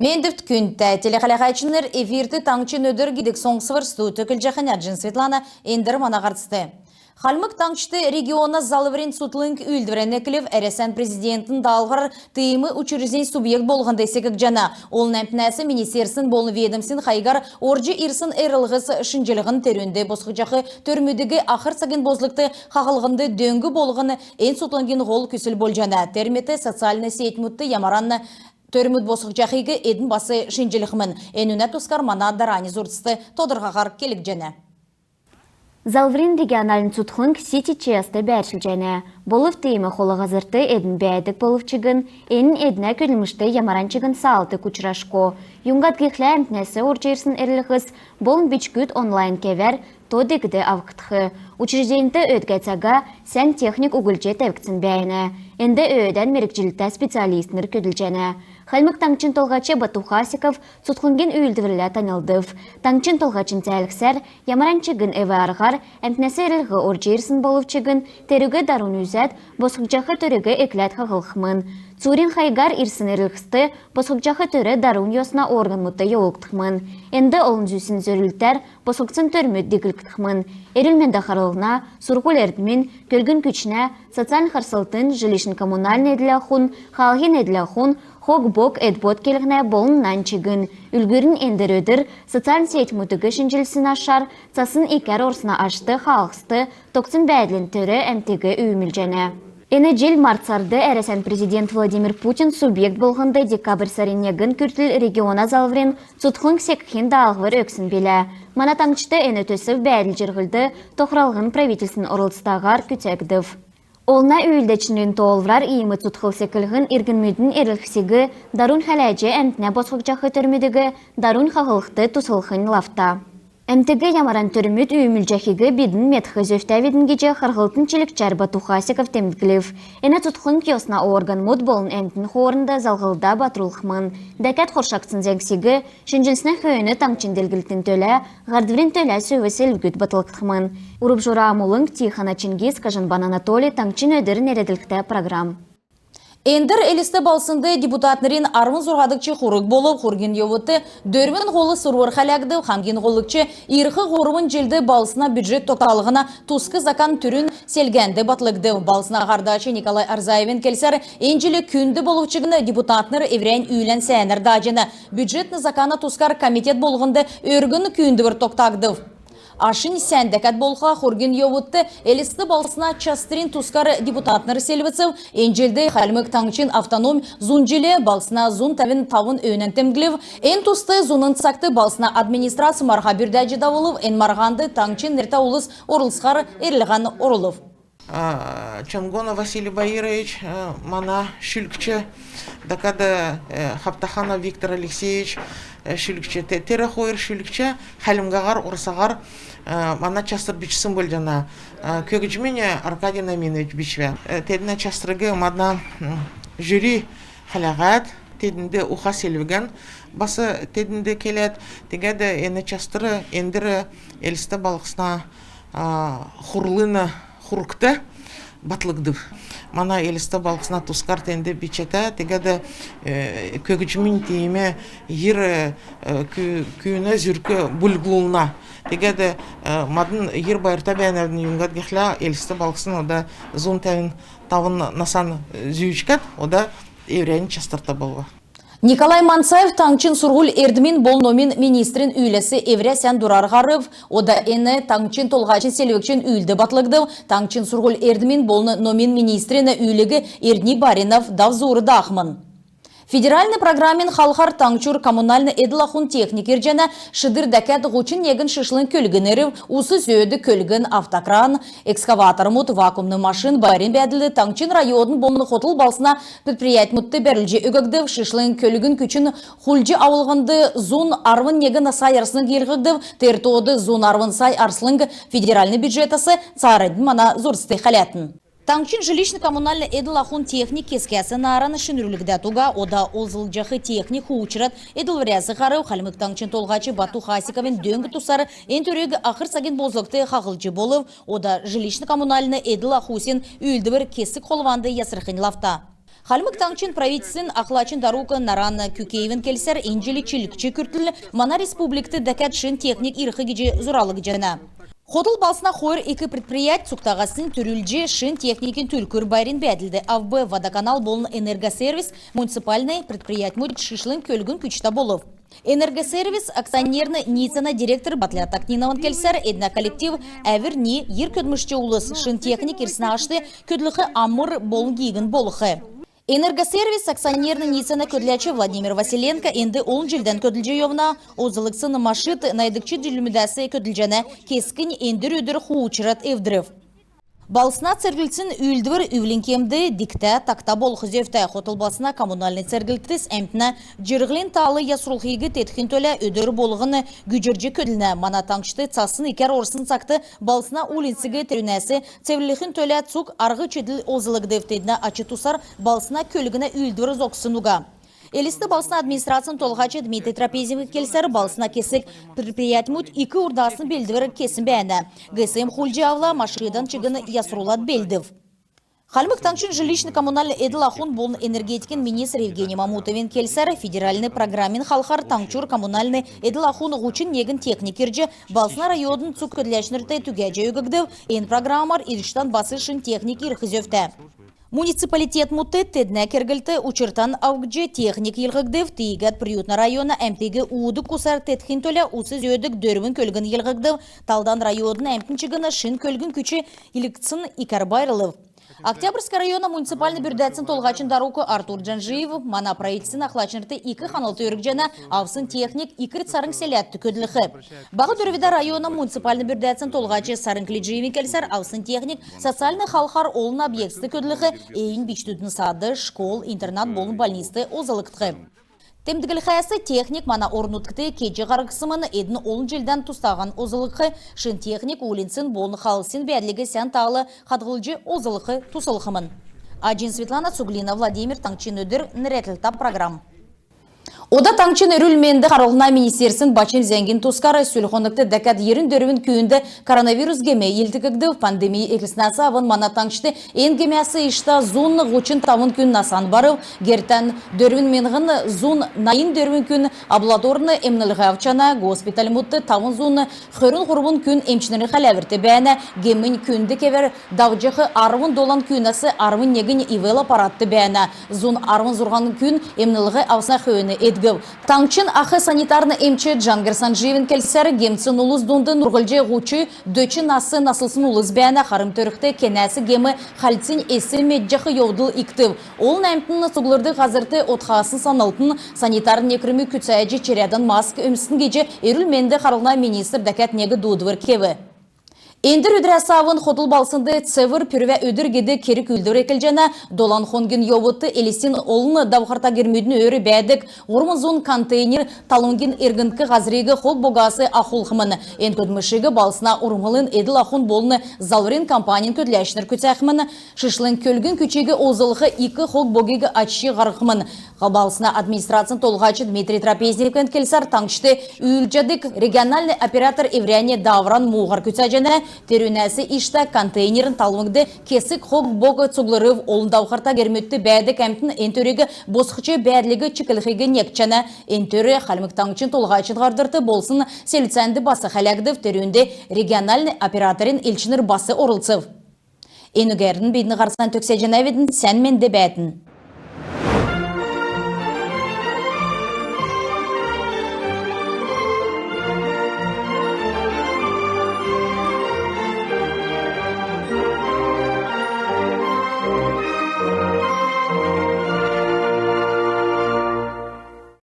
Мендіфт күнті телеқалақайчыныр эфирті таңчын өдір гидік соңсывыр стуты күлжақын әрджін Светлана ендір мана қарсты. Халмык таңчты региона залывырен сутлынк үлдірен әкілів әресен президентін далғыр тыйымы учуризен субъект болғанда есекік жана. Ол нәмпінәсі министерсін болы ведімсін қайғар оржы ирсын әрілғыз шынжылығын терінде босқы жақы түрмедігі ақыр саген бозлықты қағылғынды дөңгі болғыны ән сутлынген ғол күсіл бол жана. Терметі социальны сейтмутты ямаранны Төрмүд босық жақиғы едін басы шынжылықмын. Әнуна тұскар мана дарани зұртысты тодырғағар келік жәні. Залврин регионалын сұтқын сети честі бәршіл жәні. Болып тейімі қолы ғазырты едін бәйдік болып чығын, әнін едіне көлмішті ямаран чығын салты күчірашко. Юңғат гехлі әмтнәсі орчайырсын әріліғіз, болын бичкүт онлайн кевер, тодегіді авқытқы. Учрежденті өтгәтсаға сән техник угылче тәвкітсін бәйіні. Энді өйден мерекчілікті специалистнер көділчәні. Халмык таңчын толғачы Бату Хасиков сұтқынген үйілдівірлі танылдыв. Таңчын толғачын тәліксәр, ямаран чығын әві арғар, әмтнәсі әрілгі орчайырсын болып чығын, терігі дарун үзәд, босқықжақы төрігі әкләт қағылқмын. Цурин хайгар ирсын әрілғісті, босқықжақы төрі дарун йосына орган мұтты еуықтықмын. Энді олын зүйсін зөрілтер, босқықсын төрмөд дегіліктықмын. Эрілменді қарылғына, сұрғыл әрдімін, көлгін күчіне, социаль қарсылтын, жилишін коммунальны әділіғын, қалғын әділіғын, хог-бок әдбот келігіне болын нанчығын. Үлгірін әндір өдір, социаль сет мұтығы шынжілсін ашар, цасын икер орсына ашты, қалғысты, тоқсын бәділін түрі әмтегі үйміл және. Әні жел мартсарды әресен президент Владимир Путин субъект болғынды декабрь саринегін күртіл региона залврен сұтқын секхин дағығыр өксін белі. Мана таңчыты әні төсіп бәділ жырғылды тоқыралғын правительсін орылыстағар күтегдів. Олна үйілдечінен тоғылврар иімі тұтқыл секілгін иргінмүйдің әріліксегі дарун хәләжі әмтіне босқық жақы түрмедігі дарун қағылықты тұсылғын лафта. Әмтігі ямаран түрмет үйіміл жәхігі бедін метхі зөфтәведін кече қырғылтын челікчар Бату Хасиков темдгілів. Әні тұтқын киосна орган мұд болын әмтін хорында залғылда батырылықмын. Дәкәт қоршақсын зәңсігі, шынжынсына хүйіні таңчын делгілтін төлі, ғардврен төлі сөйі сәлгіт батылықтықмын. Урып жора амулың Тихана Чингис, Кажанбан Анатолий, таңчын өдірін әреділікті программ. Эндір әлісті балсынды депутатнырын армын зорғадықчы қорық болып, қорген еуітті дөрмін қолы сұрвар қалягды, қамген қолықчы ирқы қорымын желді балсына бюджет тоқталығына тұсқы закан түрін селгенді батлыгды. Балсына ғардачы Николай Арзаевен келсер, енжілі күнді болып чығыны депутатныр еврейн үйлен сәнір дажыны. Бюджетні закана тұсқар комитет болғынды өргін күнді бір тоқтағды. Ашын сәндәкәт болға қорген еуітті әлісті балсына частырин тұскары депутатнары селвіцев, енжелді қалмык таңчын автоном зунжиле балсына зун тәвін тавын өйнен тәмгілев, ән тұсты зунын цақты балсына администрация марға бірдәжі давылып, ән марғанды таңчын нерта ұлыс орылсқар әрліған орылып. Чангона Василий Баирович, мана шүлікчі, дакада Хаптахана Виктор Алексеевич шүлікчі, тері қойыр шүлікчі, халімғағар, ұрсағар, мана частыр бичсін бол жана. Көгіжмене Аркадий Наминович бичве. Тедіне частырығы мана жюри халағат, тедінде уха селвеген, басы тедінде келет, тегеді әні частыры, әндірі әлісті балықсына құрлыны хурукта батлыгдыв. Мана элисте балқысына тускар тенде бичета, тегеді көгічмін тейме ер күйіне зүркі бүлгулына. Тегеді мадын ер байырта бәйінердің юнгат гехля элисте балқысын ода зун тәвін тавын насан зүйічкат, ода еврейін частырта болға. Николай Мансаев таңчын сұрғыл ердімін бол номин министрин үйлесі евресен дұрарғарып, ода әні таңчын толғачын селвекчін үйлді батлығды, таңчын сұрғыл ердімін бол номин министрин үйлігі Ердни Баринов давзуры дақмын. Федеральный программин халқар таңчур коммунальны эділахун техникер жана шыдыр дәкәт ғучын егін шышлын көлгінерів, усы сөйді көлгін автокран, экскаватор мұт, вакуумны машин, байрен бәділі таңчын районын болны хотыл балсына предприять мұтты бәрілже өгігді, шышлын көлгін күчін хулжы ауылғынды зун арвын егін сай арсының келгігді, тертоды зун арвын сай арсының федеральный бюджетасы царайдың мана зұрсты қалятын. Таңчын жилищно-коммунальный эділахун техник кескәсі нараны шынүрлігді туға, ода олзылжақы техник хуучырат эділварязы қарау қалымық таңчын толғачы Бату Хасиковен дөңгі тұсары ән түрегі ақыр саген бозлықты қағылжы болып, ода жилищно-коммунальный эділахусен үйілді бір кесік қолванды ясырқын лафта. Халмык таңчын правительствен ақлачын даруқы нараны күкейвін келсер инжелі чилікчі күртіл мана республикты дәкәтшін техник ирқы геже зұралық жана. Хотыл балсына қойыр екі предприят сұқтағасын түрілже шын техникин түлкүр байрин бәділді. АВБ водоканал болын энергосервис муниципальный предприят мұд шишлын көлгін күчта болып. Энергосервис акционерны ницана директор Батля Такнинован келсер една коллектив әвір не ер көдмішчі улыс шын техник ирсіна ашты көдліқі амыр болын гейгін болықы. Энергосервис акционерны ницана көдлячы Владимир Василенко енді 10 жылдан көділже евна озылықсын машит найдықчы дүлімідәсі көділжені кескін ендір өдір хуучырат евдірів. Балсына цергілцін үлдівір үвлінкемді дикта такта болқы зевті хотылбасына коммунальный цергілтіс әмтіна жырғылин талы ясрулхигі тетхин төлі өдір болғыны күжіржі көділіні мана таңшты цасын икер орсын сақты балсына улинсігі түрінәсі цевліхін төлі цук арғы чеділ озылық девтедіні ачы тусар балсына көлігіні үлдівір зоқсынуға. Элисті балсына администрациян толғачы Дмитрий Трапезеві келсер балсына кесік предприятмут икі урдасын белдівір кесін бәні. ГСМ хульджи авла машидан чыгыны ясрулат белдів. Халмык таңшын жилищно-коммунальный эділ ахун болын энергетикин министр Евгений Мамутовин келсер федеральный программин халқар таңчур коммунальный эділ ахун ғучин негін техникерджі балсына райодын цук көділәшнірті түгәджі өгігдів ен программар иріштан басышын техник ирхізевті. Муниципалитет муты тедне кергілті учыртан аугджи техник елғығдев тейгат приютна района әмтегі уыды кусар тетхин төлі усыз өдік дөрвін көлгін елғығдев талдан райодын әмтіншігіні шын көлгін күчі илікцін икарбайрылыв. Октябрьский района муниципальный бюрдәтсін толғачын даруқы Артур Джанжиев мана правительсін ақлачынырты икі қаналты өрікжені авсын техник икір царың селятты көділіқі. Бағы дүрвида района муниципальный бюрдәтсін толғачы Сарың Клиджиеви келсер авсын техник социальный халқар олын объектсті көділіқі эйін бичтудын сады, школ, интернат болын больнисты озылықтықы. Темдігіл қаясы техник мана орнуткты кеджі қарғысымын едін 10 жылдан тұстаған озылықы, шын техник улинсын болын қалысын бәділігі сән тағылы қадғылжы озылықы тұсылықымын. Аджин Светлана Цуглина, Владимир Таңчин өдір, Нірәтілтап программ. Ода таңчын өрілменді қарылына министерсін бачын зәңгін тұскары сүлхоныкты дәкәт ерін дөрвін күйінді коронавирус геме елдігігді пандемия екілсінасы авын мана таңшты енгемесі ішта зұн ғучын тавын күн насан барып, гертен дөрвін менғын зұн найын дөрвін күн абладорны емнілгі авчана, госпиталь мұтты тавын зұны қөрін құрбын күн емчінері қаләвірті бәні гемін күнді кевер давжықы арвын долан күнасы арвын негін ивел апаратты бәні. Зұн арвын зұрған күн емнілгі авсына қөйіні едгі. Таңчын ақы санитарны емчі Джангер Санжиевин келсер гемцін ұлыз дұнды нұрғылжы ғучы дөчі насы насылсын ұлыз бәні қарым түрікті кенәсі гемі қалцин есі меджақы еудыл иктив. Ол нәмтін сұғылырды ғазырты отқасын саналтын санитарын екірімі күтсәйджі черядан маск өмсін геже ерілменді қарылына министр дәкәт негі дудывыр кеві. Эндір өдірәсавын хотыл балсынды цевір пүрвә өдіргеді керік үлдір екілжені долан хонген йовыты елесін олыны давқарта кермейдің өрі бәдік ормызун контейнер талонген ергінкі ғазірегі хок богасы ақулқымын. Ен көдмішігі балсына ұрмылын еділ ақун болыны залврин компаниян көдләшінір көтәқымын. Шышлын көлгін күчегі озылығы екі хок богегі ачы ғарқымын. Балсына администрациян толғачы Дмитрий Трапезникен келсар таңшты үйілжадық региональный оператор Евряне Давран Муғар көтәжені терүнәсі ішті контейнерін талмыңды кесік хок богы цуглырыв олындау қарта керметті бәді кәмтін энтөрегі босқычы бәділігі чықылықығы некчәні энтөрі қалмықтаңчын толғачын ғардырты болсын селцәнді басы қалягдыв терүнде региональный операторын елчінір басы орылцыв. Енігердің бейдіні қарсан төксе жәнәветін сән мен де бәтін.